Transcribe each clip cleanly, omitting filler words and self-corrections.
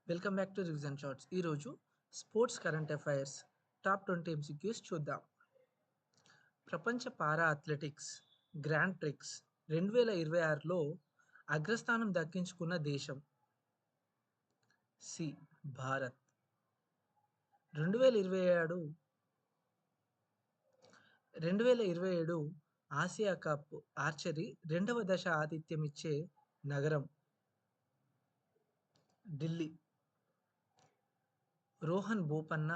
Welcome back to revision shorts. ఈరోజు sports current affairs top 20 MCQs చూద్దాం. ప్రపంచ para athletics grand prix 2026లో అగ్రస్థానం దక్కించుకున్న దేశం C. Bharat. 2027 Asia cup archery రెండవ దశ ఆతిథ్యమిచ్చే నగరం ఢిల్లీ. రోహన్ బోపన్న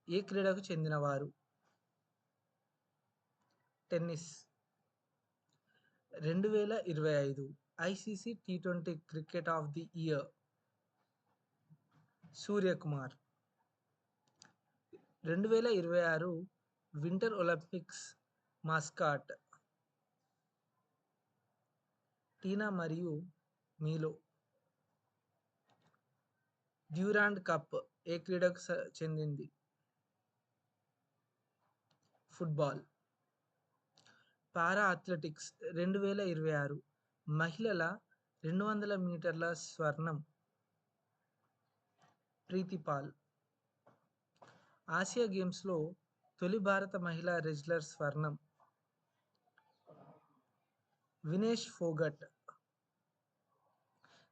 ఏ క్రీడకు చెందినవారు? Tennis. 2025 ICC T20 cricket of the year Suryakumar. 2026 winter Olympics mascot Tina మరియు మీలో. డ్యూరాండ్ కప్ ఏ క్రీడకు చెందింది? ఫుట్బాల్. పారా అథ్లెటిక్స్ 2026 మహిళల 200 మీటర్ల స్వర్ణం ప్రీతిపాల్. ఆసియా గేమ్స్లో తొలి భారత మహిళా రెజ్లర్ స్వర్ణం వినేష్ ఫోగట్.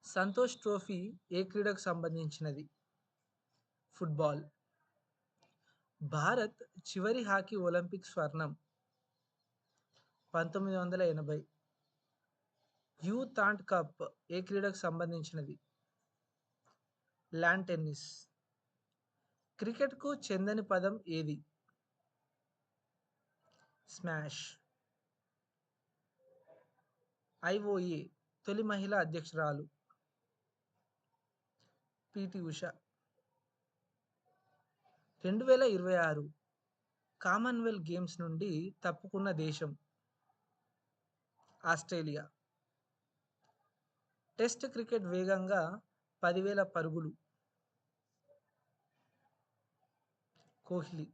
సంతోష్ ట్రోఫీ ఏ క్రీడకు సంబంధించినది? ఫుట్బాల్. భారత్ చివరి హాకీ ఒలింపిక్ స్వర్ణం 1980. యూతాంట్ కప్ ఏ క్రీడకు సంబంధించినది? Lawn tennis. క్రికెట్కు చెందని పదం ఏది? స్మాష్. ఐఓఏ తొలి మహిళా అధ్యక్షురాలు పిటి ఉష. 2026 కామన్వెల్త్ గేమ్స్ నుండి తప్పుకున్న దేశం ఆస్ట్రేలియా. టెస్ట్ క్రికెట్ వేగంగా 10,000 పరుగులు కోహ్లీ.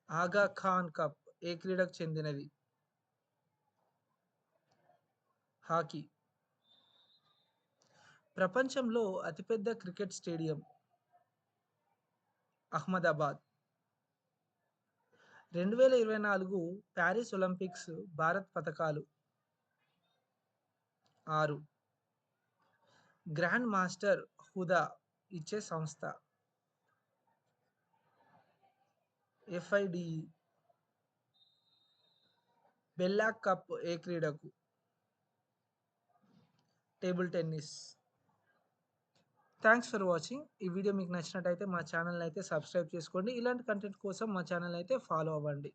ఆగా ఖాన్ కప్ ఏ క్రీడకు చెందినది? హాకీ. ప్రపంచంలో అతిపెద్ద cricket stadium Ahmedabad. 2024 Paris Olympics Bharat పతకాలు 6. గ్రాండ్ మాస్టర్ హోదా ఇచ్చే సంస్థ ఎఫ్ఐడిఈ. బెల్లాక్ కప్ ఏ క్రీడకు? Table tennis. Thanks for watching. ఈ వీడియో మీకు నచ్చినట్టయితే మా ఛానల్ అయితే సబ్స్క్రైబ్ చేసుకోండి. ఇలాంటి కంటెంట్ కోసం మా ఛానల్ అయితే ఫాలో అవ్వండి.